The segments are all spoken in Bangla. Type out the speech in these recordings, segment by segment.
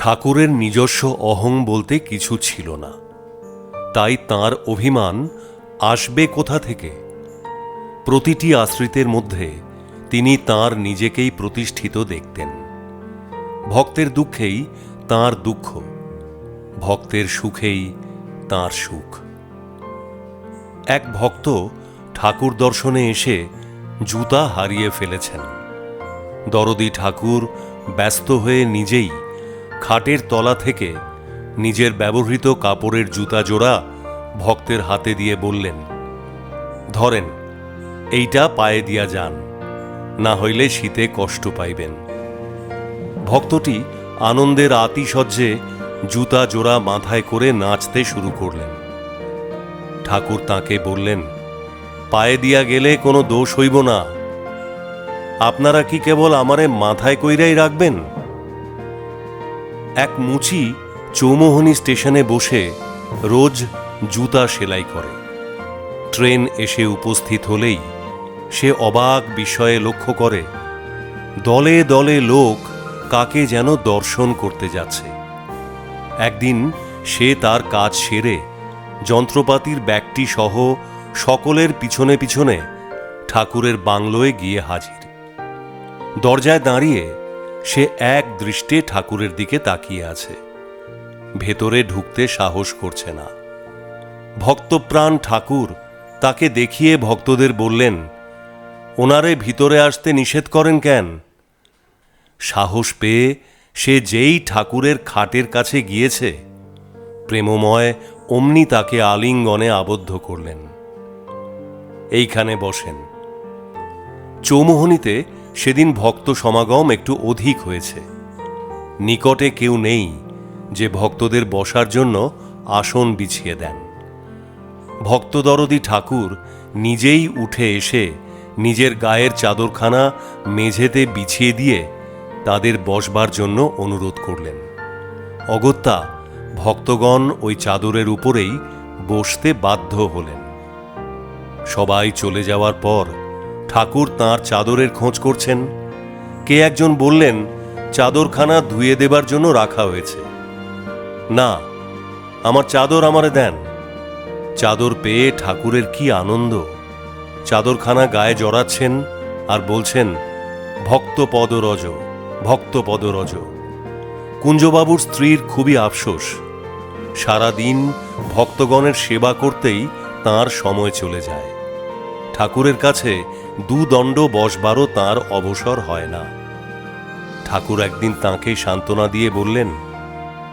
ঠাকুরের নিজস্ব অহং বলতে কিছু ছিল না, তাই তাঁর অভিমান আসবে কোথা থেকে? প্রতিটি আশ্রিতের মধ্যে তিনি তাঁর নিজেকেই প্রতিষ্ঠিত দেখতেন। ভক্তের দুঃখেই তাঁর দুঃখ, ভক্তের সুখেই তাঁর সুখ। এক ভক্ত ঠাকুর দর্শনে এসে জুতা হারিয়ে ফেলেছেন। দরদি ঠাকুর ব্যস্ত হয়ে নিজেই খাটের তলা থেকে নিজের ব্যবহৃত কাপড়ের জুতা জোড়া ভক্তের হাতে দিয়ে বললেন, ধরেন, এইটা পায়ে দিয়া যান, না হইলে শীতে কষ্ট পাইবেন। ভক্তটি আনন্দের আতিশয্যে জুতা জোড়া মাথায় করে নাচতে শুরু করলেন। ঠাকুর তাকে বললেন, পায়ে দিয়া গেলে কোনো দোষ হইব না। আপনারা কি কেবল আমারে মাথায় কইরাই রাখবেন? এক মুচি চৌমোহনী স্টেশনে বসে রোজ জুতা সেলাই করে। ট্রেন এসে উপস্থিত হলেই সে অবাক বিস্ময়ে লক্ষ্য করে দলে দলে লোক কাকে যেন দর্শন করতে যাচ্ছে। একদিন সে তার কাজ সেরে যন্ত্রপাতির ব্যাগটি সহ সকলের পিছনে পিছনে ঠাকুরের বাংলোয় গিয়ে হাজির। দরজায় দাঁড়িয়ে সে এক দৃষ্টে ঠাকুরের দিকে তাকিয়ে আছে, ভেতরে ঢুকতে সাহস করছে না। ভক্তপ্রাণ ঠাকুর তাকে দেখিয়ে ভক্তদের বললেন, ওনারে ভিতরে আসতে নিষেধ করেন কেন? সাহস পেয়ে সে যেই ঠাকুরের খাটের কাছে গিয়েছে, প্রেমময় অমনি তাকে আলিঙ্গনে আবদ্ধ করলেন। এইখানে বসেন। চৌমোহনীতে সেদিন ভক্ত সমাগম একটু অধিক হয়েছে। নিকটে কেউ নেই যে ভক্তদের বসার জন্য আসন বিছিয়ে দেন। ভক্তদরদি ঠাকুর নিজেই উঠে এসে নিজের গায়ের চাদরখানা মেঝেতে বিছিয়ে দিয়ে তাদের বসবার জন্য অনুরোধ করলেন। অগত্যা ভক্তগণ ওই চাদরের উপরেই বসতে বাধ্য হলেন। সবাই চলে যাওয়ার পর ঠাকুর তাঁর চাদরের খোঁজ করছেন। কে একজন বললেন, চাদরখানা ধুয়ে দেবার জন্য রাখা হয়েছে। না, আমার চাদর আমারে দেন। চাদর পেয়ে ঠাকুরের কি আনন্দ! চাদরখানা গায়ে জড়াচ্ছেন আর বলছেন, ভক্তপদরজ, ভক্তপদরজ। কুঞ্জবাবুর স্ত্রীর খুবই আফসোস। সারাদিন ভক্তগণের সেবা করতেই তাঁর সময় চলে যায়। ঠাকুরের কাছে দুদণ্ড বসবারও তাঁর অবসর হয় না। ঠাকুর একদিন তাঁকে সান্ত্বনা দিয়ে বললেন,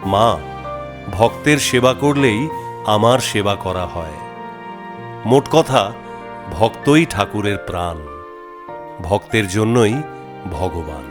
মা, ভক্তের সেবা করলেই আমার সেবা করা হয়। মোট কথা, ভক্তই ঠাকুরের প্রাণ, ভক্তের জন্যই ভগবান।